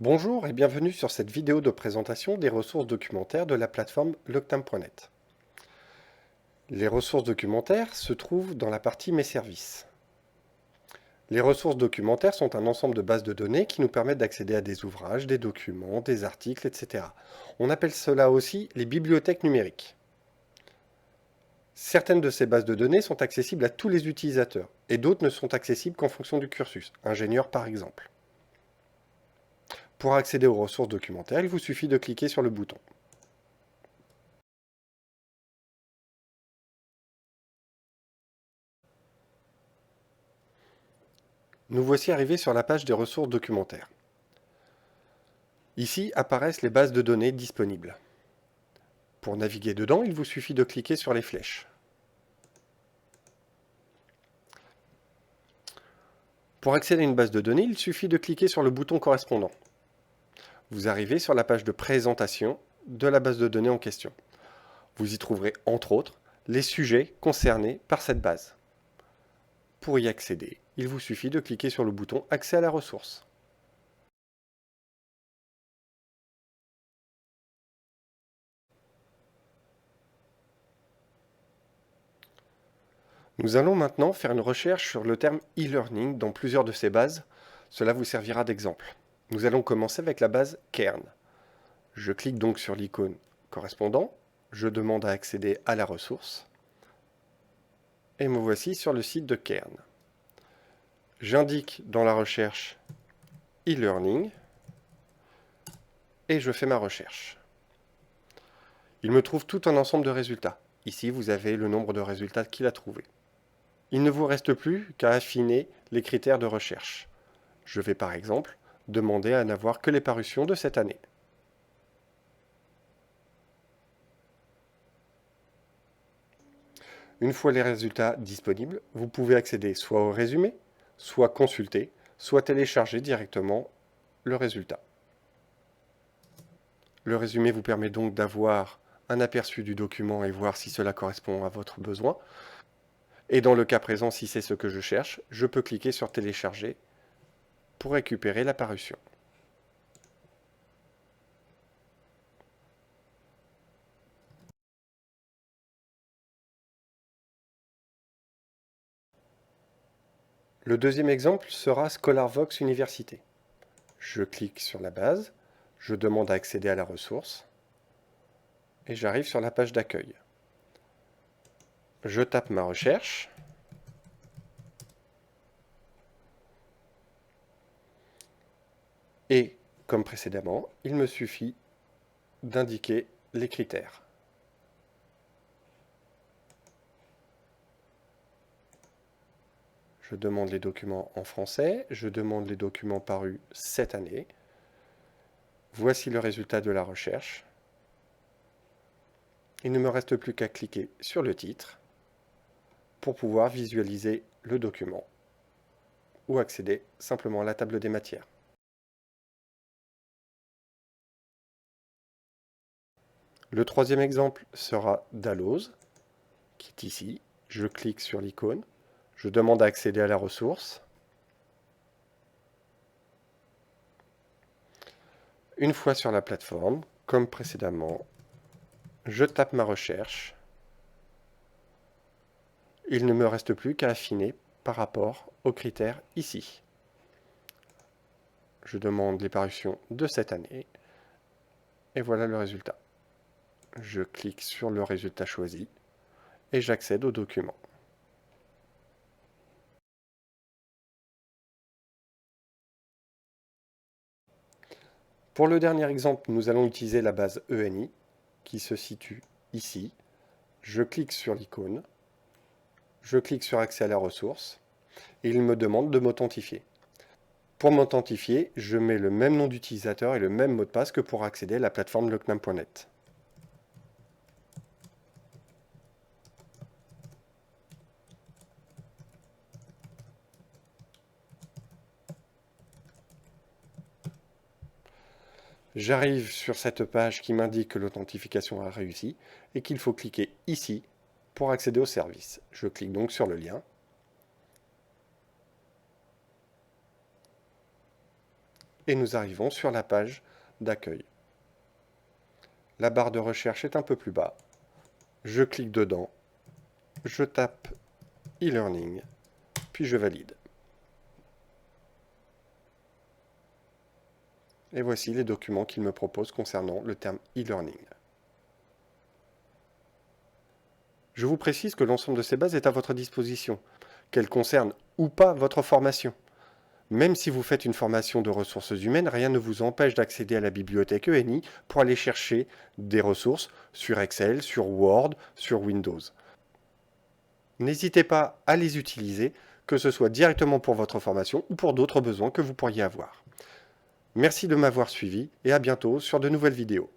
Bonjour et bienvenue sur cette vidéo de présentation des ressources documentaires de la plateforme loctam.net. Les ressources documentaires se trouvent dans la partie Mes services. Les ressources documentaires sont un ensemble de bases de données qui nous permettent d'accéder à des ouvrages, des documents, des articles, etc. On appelle cela aussi les bibliothèques numériques. Certaines de ces bases de données sont accessibles à tous les utilisateurs et d'autres ne sont accessibles qu'en fonction du cursus, ingénieur par exemple. Pour accéder aux ressources documentaires, il vous suffit de cliquer sur le bouton. Nous voici arrivés sur la page des ressources documentaires. Ici apparaissent les bases de données disponibles. Pour naviguer dedans, il vous suffit de cliquer sur les flèches. Pour accéder à une base de données, il suffit de cliquer sur le bouton correspondant. Vous arrivez sur la page de présentation de la base de données en question. Vous y trouverez, entre autres, les sujets concernés par cette base. Pour y accéder, il vous suffit de cliquer sur le bouton « Accès à la ressource ». Nous allons maintenant faire une recherche sur le terme e-learning dans plusieurs de ces bases. Cela vous servira d'exemple. Nous allons commencer avec la base Kern. Je clique donc sur l'icône correspondant, je demande à accéder à la ressource, et me voici sur le site de Kern. J'indique dans la recherche e-learning, et je fais ma recherche. Il me trouve tout un ensemble de résultats. Ici, vous avez le nombre de résultats qu'il a trouvé. Il ne vous reste plus qu'à affiner les critères de recherche. Je vais par exemple demander à n'avoir que les parutions de cette année. Une fois les résultats disponibles, vous pouvez accéder soit au résumé, soit consulter, soit télécharger directement le résultat. Le résumé vous permet donc d'avoir un aperçu du document et voir si cela correspond à votre besoin. Et dans le cas présent, si c'est ce que je cherche, je peux cliquer sur télécharger pour récupérer la parution. Le deuxième exemple sera ScholarVox Université. Je clique sur la base, je demande à accéder à la ressource, et j'arrive sur la page d'accueil. Je tape ma recherche, et comme précédemment, il me suffit d'indiquer les critères. Je demande les documents en français, je demande les documents parus cette année. Voici le résultat de la recherche. Il ne me reste plus qu'à cliquer sur le titre pour pouvoir visualiser le document ou accéder simplement à la table des matières. Le troisième exemple sera Dalloz, qui est ici. Je clique sur l'icône, je demande à accéder à la ressource. Une fois sur la plateforme, comme précédemment, je tape ma recherche. Il ne me reste plus qu'à affiner par rapport aux critères ici. Je demande les parutions de cette année, et voilà le résultat. Je clique sur le résultat choisi, et j'accède au document. Pour le dernier exemple, nous allons utiliser la base ENI, qui se situe ici. Je clique sur l'icône, je clique sur Accès à la ressource, et il me demande de m'authentifier. Pour m'authentifier, je mets le même nom d'utilisateur et le même mot de passe que pour accéder à la plateforme locnam.net. J'arrive sur cette page qui m'indique que l'authentification a réussi et qu'il faut cliquer ici pour accéder au service. Je clique donc sur le lien. et nous arrivons sur la page d'accueil. La barre de recherche est un peu plus bas. Je clique dedans, je tape e-learning, puis je valide. Et voici les documents qu'il me propose concernant le terme e-learning. Je vous précise que l'ensemble de ces bases est à votre disposition, qu'elles concernent ou pas votre formation. Même si vous faites une formation de ressources humaines, rien ne vous empêche d'accéder à la bibliothèque ENI pour aller chercher des ressources sur Excel, sur Word, sur Windows. N'hésitez pas à les utiliser, que ce soit directement pour votre formation ou pour d'autres besoins que vous pourriez avoir. Merci de m'avoir suivi et à bientôt sur de nouvelles vidéos.